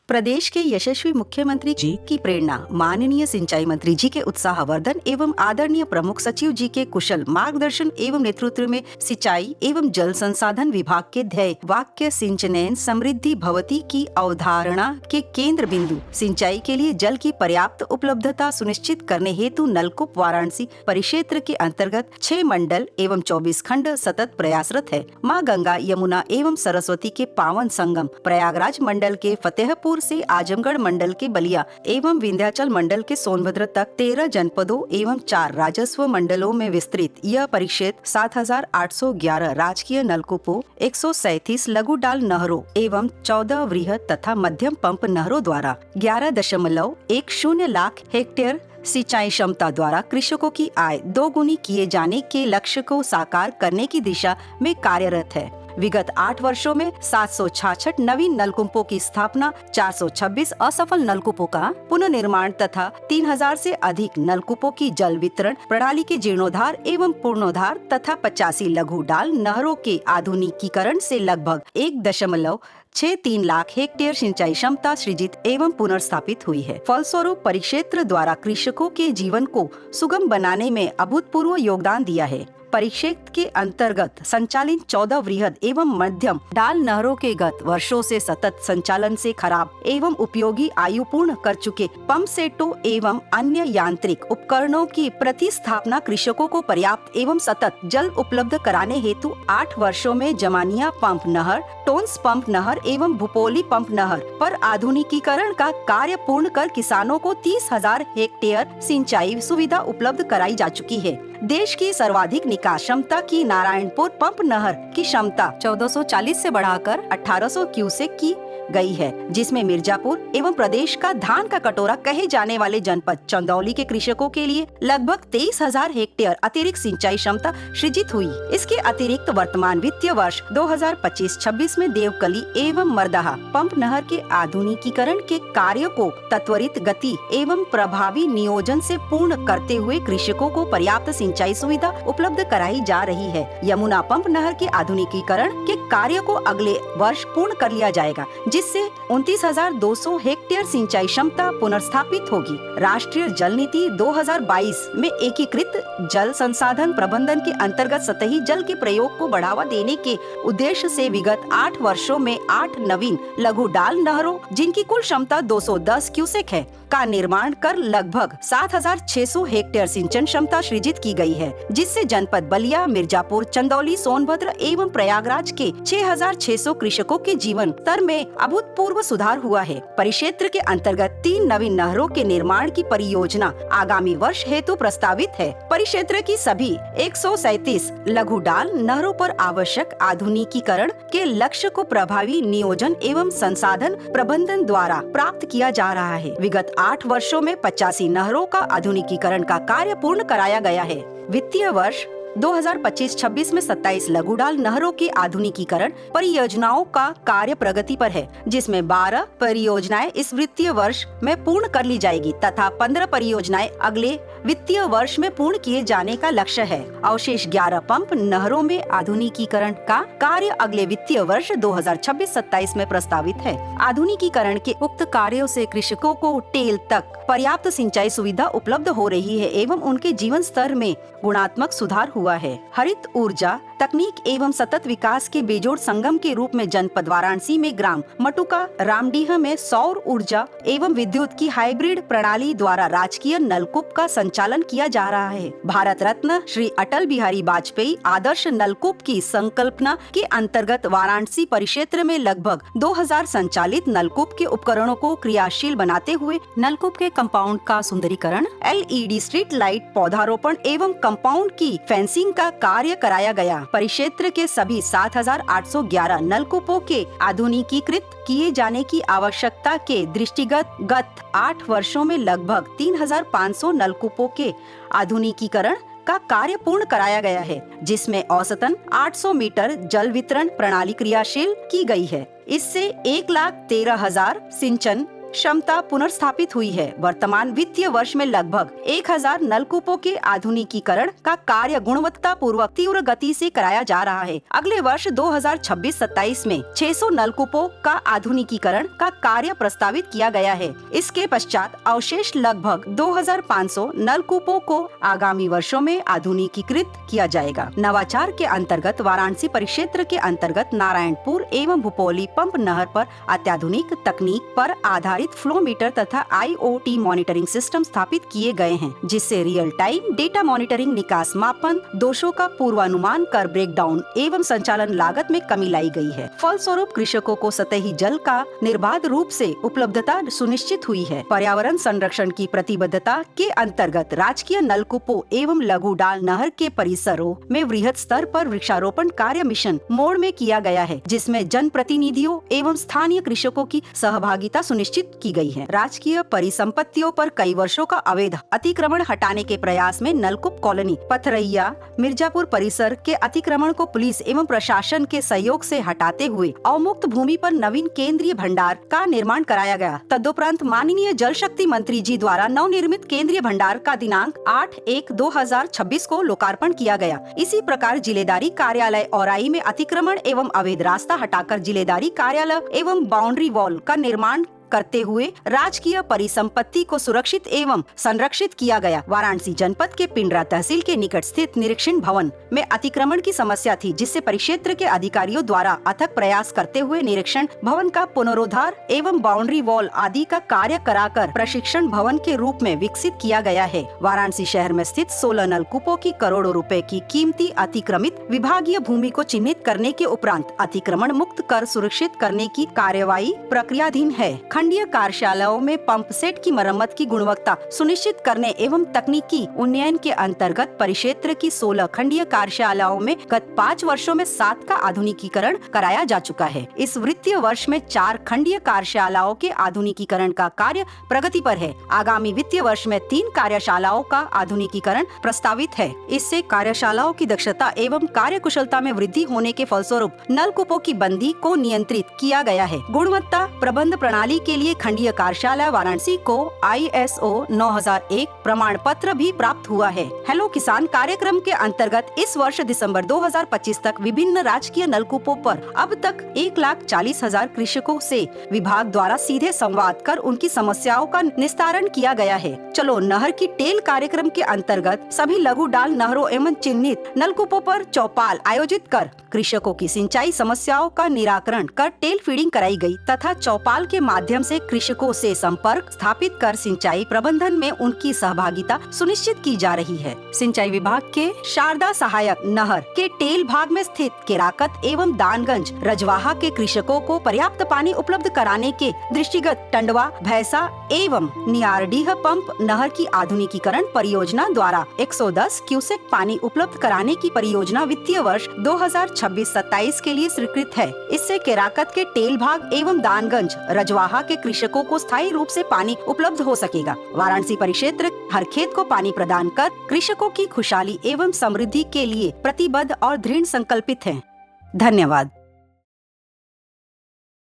प्रदेश के यशस्वी मुख्यमंत्री जी की प्रेरणा, माननीय सिंचाई मंत्री जी के उत्साहवर्धन एवं आदरणीय प्रमुख सचिव जी के कुशल मार्गदर्शन एवं नेतृत्व में सिंचाई एवं जल संसाधन विभाग के ध्येय वाक्य सिंचनेन समृद्धि भवती की अवधारणा के केंद्र बिंदु सिंचाई के लिए जल की पर्याप्त उपलब्धता सुनिश्चित करने हेतु नलकूप वाराणसी परिक्षेत्र के अंतर्गत 6 मंडल एवं 24 खंड सतत प्रयासरत है। माँ गंगा, यमुना एवं सरस्वती के पावन संगम प्रयागराज मंडल के फतेहपुर से आजमगढ़ मंडल के बलिया एवं विंध्याचल मंडल के सोनभद्र तक 13 जनपदों एवं 4 राजस्व मंडलों में विस्तृत यह परिक्षेत्र 7,811 राजकीय नलकूपों, 137 लघु डाल नहरों एवं 14 वृहद तथा मध्यम पंप नहरों द्वारा 11.10 लाख हेक्टेयर सिंचाई क्षमता द्वारा कृषकों की आय दोगुनी किए जाने के लक्ष्य को साकार करने की दिशा में कार्यरत है। विगत 8 वर्षों में 766 नवीन नलकूपों की स्थापना, 426 असफल नलकूपों का पुनर्निर्माण तथा 3000 से अधिक नलकूपों की जल वितरण प्रणाली के जीर्णोद्धार एवं पूर्णोद्धार तथा 85 लघु डाल नहरों के आधुनिकीकरण से लगभग 1.63 लाख हेक्टेयर सिंचाई क्षमता सृजित एवं पुनर्स्थापित हुई है। फलस्वरूप परिक्षेत्र द्वारा कृषकों के जीवन को सुगम बनाने में अभूतपूर्व योगदान दिया है। परिक्षेत्र के अंतर्गत संचालित 14 वृहद एवं मध्यम डाल नहरों के गत वर्षों से सतत संचालन से खराब एवं उपयोगी आयु पूर्ण कर चुके पंप सेटों एवं अन्य यांत्रिक उपकरणों की प्रतिस्थापना कृषकों को पर्याप्त एवं सतत जल उपलब्ध कराने हेतु 8 वर्षों में जमानिया पंप नहर, टोन्स पंप नहर एवं भुपोली पंप नहर पर आधुनिकीकरण का कार्य पूर्ण कर किसानों को 30,000 हेक्टेयर सिंचाई सुविधा उपलब्ध कराई जा चुकी है। देश की सर्वाधिक निकास क्षमता की नारायणपुर पंप नहर की क्षमता 1440 से बढ़ाकर 1800 क्यूसेक की गई है, जिसमें मिर्जापुर एवं प्रदेश का धान का कटोरा कहे जाने वाले जनपद चंदौली के कृषकों के लिए लगभग 23,000 हेक्टेयर अतिरिक्त सिंचाई क्षमता सृजित हुई। इसके अतिरिक्त वर्तमान वित्तीय वर्ष 2025-26 में देवकली एवं मरदाहा पंप नहर के आधुनिकीकरण के कार्य को त्वरित गति एवं प्रभावी नियोजन से पूर्ण करते हुए कृषकों को पर्याप्त सिंचाई सुविधा उपलब्ध कराई जा रही है। यमुना पंप नहर के आधुनिकीकरण के कार्य को अगले वर्ष पूर्ण कर लिया जाएगा, जिससे 29,200 हेक्टेयर सिंचाई क्षमता पुनर्स्थापित होगी। राष्ट्रीय जल नीति 2022 में एकीकृत जल संसाधन प्रबंधन के अंतर्गत सतही जल के प्रयोग को बढ़ावा देने के उद्देश्य से विगत 8 वर्षों में 8 नवीन लघु डाल नहरों, जिनकी कुल क्षमता 210 क्यूसेक है, का निर्माण कर लगभग 7,600 हेक्टेयर सिंचन क्षमता सृजित की गई है, जिससे जनपद बलिया, मिर्जापुर, चंदौली, सोनभद्र एवं प्रयागराज के 6,600 कृषकों के जीवन स्तर में अभूतपूर्व सुधार हुआ है। परिक्षेत्र के अंतर्गत 3 नवीन नहरों के निर्माण की परियोजना आगामी वर्ष हेतु प्रस्तावित है। परिक्षेत्र की सभी 137 लघु डाल नहरों पर आवश्यक आधुनिकीकरण के लक्ष्य को प्रभावी नियोजन एवं संसाधन प्रबंधन द्वारा प्राप्त किया जा रहा है। विगत 8 वर्षों में 85 नहरों का आधुनिकीकरण का कार्य पूर्ण कराया गया है। वित्तीय वर्ष 2025-26 में 27 लघु डाल नहरों के आधुनिकीकरण परियोजनाओं का कार्य प्रगति पर है, जिसमें 12 परियोजनाएं इस वित्तीय वर्ष में पूर्ण कर ली जाएगी तथा 15 परियोजनाएं अगले वित्तीय वर्ष में पूर्ण किए जाने का लक्ष्य है। अवशेष 11 पंप नहरों में आधुनिकीकरण का कार्य अगले वित्तीय वर्ष 2026-27 में प्रस्तावित है। आधुनिकीकरण के उक्त कार्यों से कृषकों को टेल तक पर्याप्त सिंचाई सुविधा उपलब्ध हो रही है एवं उनके जीवन स्तर में गुणात्मक सुधार हुआ है। हरित ऊर्जा तकनीक एवं सतत विकास के बेजोड़ संगम के रूप में जनपद वाराणसी में ग्राम मटुका रामडीह में सौर ऊर्जा एवं विद्युत की हाइब्रिड प्रणाली द्वारा राजकीय नलकूप का संचालन किया जा रहा है। भारत रत्न श्री अटल बिहारी वाजपेयी आदर्श नलकूप की संकल्पना के अंतर्गत वाराणसी परिक्षेत्र में लगभग 2000 संचालित नलकूप के उपकरणों को क्रियाशील बनाते हुए नलकूप के कंपाउंड का सुंदरीकरण, LED स्ट्रीट लाइट, पौधारोपण एवं कंपाउंड की फेंसिंग का कार्य कराया गया। परिक्षेत्र के सभी 7,811 नलकूपों के आधुनिकीकृत किए जाने की आवश्यकता के दृष्टिगत गत 8 वर्षों में लगभग 3,500 नलकूपों के आधुनिकीकरण का कार्य पूर्ण कराया गया है, जिसमें औसतन 800 मीटर जल वितरण प्रणाली क्रियाशील की गई है। इससे 1,13,000 सिंचन क्षमता पुनर्स्थापित हुई है। वर्तमान वित्तीय वर्ष में लगभग 1000 नलकूपों के आधुनिकीकरण का कार्य गुणवत्ता पूर्वक तीव्र गति से कराया जा रहा है। अगले वर्ष 2026-27 में 600 नलकूपों का आधुनिकीकरण का कार्य प्रस्तावित किया गया है। इसके पश्चात अवशेष लगभग 2500 नलकूपों को आगामी वर्षों में आधुनिकीकृत किया जाएगा। नवाचार के अंतर्गत वाराणसी परिक्षेत्र के अंतर्गत नारायणपुर एवं भुपोली पंप नहर पर अत्याधुनिक तकनीक पर आधारित फ्लो मीटर तथा IoT मॉनिटरिंग सिस्टम स्थापित किए गए हैं, जिससे रियल टाइम डेटा मॉनिटरिंग, निकास मापन, दोषों का पूर्वानुमान कर ब्रेकडाउन एवं संचालन लागत में कमी लाई गई है। फलस्वरूप कृषकों को सतही जल का निर्बाध रूप से उपलब्धता सुनिश्चित हुई है। पर्यावरण संरक्षण की प्रतिबद्धता के अंतर्गत राजकीय नलकूपों एवं लघु डाल नहर के परिसरों में वृहद स्तर पर वृक्षारोपण कार्य मिशन मोड में किया गया है, जिसमें जन प्रतिनिधियों एवं स्थानीय कृषकों की सहभागिता सुनिश्चित की गई है। राजकीय परिसंपत्तियों पर कई वर्षों का अवैध अतिक्रमण हटाने के प्रयास में नलकूप कॉलोनी पथरैया मिर्जापुर परिसर के अतिक्रमण को पुलिस एवं प्रशासन के सहयोग से हटाते हुए अवमुक्त भूमि पर नवीन केंद्रीय भंडार का निर्माण कराया गया। तदुपरांत माननीय जल शक्ति मंत्री जी द्वारा नवनिर्मित केंद्रीय भंडार का दिनांक 8/1/2026 को लोकार्पण किया गया। इसी प्रकार जिलेदारी कार्यालय औराई में अतिक्रमण एवं अवैध रास्ता हटाकर जिलेदारी कार्यालय एवं बाउंड्री वॉल का निर्माण करते हुए राजकीय परिसंपत्ति को सुरक्षित एवं संरक्षित किया गया। वाराणसी जनपद के पिंडरा तहसील के निकट स्थित निरीक्षण भवन में अतिक्रमण की समस्या थी, जिससे परिक्षेत्र के अधिकारियों द्वारा अथक प्रयास करते हुए निरीक्षण भवन का पुनरुद्धार एवं बाउंड्री वॉल आदि का कार्य कराकर प्रशिक्षण भवन के रूप में विकसित किया गया है। वाराणसी शहर में स्थित 16 नलकूपों की करोड़ों रुपए की कीमती अतिक्रमित विभागीय भूमि को चिन्हित करने के उपरांत अतिक्रमण मुक्त कर सुरक्षित करने की कार्यवाही प्रक्रियाधीन है। खंडीय कार्यशालाओं में पंप सेट की मरम्मत की गुणवत्ता सुनिश्चित करने एवं तकनीकी उन्नयन के अंतर्गत परिक्षेत्र की 16 खंडीय कार्यशालाओं में गत 5 वर्षों में 7 का आधुनिकीकरण कराया जा चुका है। इस वित्तीय वर्ष में 4 खंडीय कार्यशालाओं के आधुनिकीकरण का कार्य प्रगति पर है। आगामी वित्तीय वर्ष में 3 कार्यशालाओं का आधुनिकीकरण प्रस्तावित है। इससे कार्यशालाओं की दक्षता एवं कार्यकुशलता में वृद्धि होने के फलस्वरूप नलकूपों की बंदी को नियंत्रित किया गया है। गुणवत्ता प्रबंध प्रणाली के लिए खंडीय कार्यशाला वाराणसी को ISO 9001 प्रमाण पत्र भी प्राप्त हुआ है। हेलो किसान कार्यक्रम के अंतर्गत इस वर्ष दिसंबर 2025 तक विभिन्न राजकीय नलकूपों पर अब तक 1,40,000 कृषकों से विभाग द्वारा सीधे संवाद कर उनकी समस्याओं का निस्तारण किया गया है। चलो नहर की टेल कार्यक्रम के अंतर्गत सभी लघु डाल नहरों एवं चिन्हित नलकूपों पर चौपाल आयोजित कर कृषकों की सिंचाई समस्याओं का निराकरण कर टेल फीडिंग कराई गई तथा चौपाल के माध्यम से कृषकों से संपर्क स्थापित कर सिंचाई प्रबंधन में उनकी सहभागिता सुनिश्चित की जा रही है। सिंचाई विभाग के शारदा सहायक नहर के टेल भाग में स्थित केराकत एवं दानगंज रजवाहा के कृषकों को पर्याप्त पानी उपलब्ध कराने के दृष्टिगत टंडवा, भैंसा एवं नियारडीह पंप नहर की आधुनिकीकरण परियोजना द्वारा 110 क्यूसेक पानी उपलब्ध कराने की परियोजना वित्तीय वर्ष 2026-27 के लिए स्वीकृत है। इससे केराकत के टेल भाग एवं दानगंज रजवाहा के कृषकों को स्थायी रूप से पानी उपलब्ध हो सकेगा। वाराणसी परिक्षेत्र हर खेत को पानी प्रदान कर कृषकों की खुशहाली एवं समृद्धि के लिए प्रतिबद्ध और दृढ़ संकल्पित है। धन्यवाद।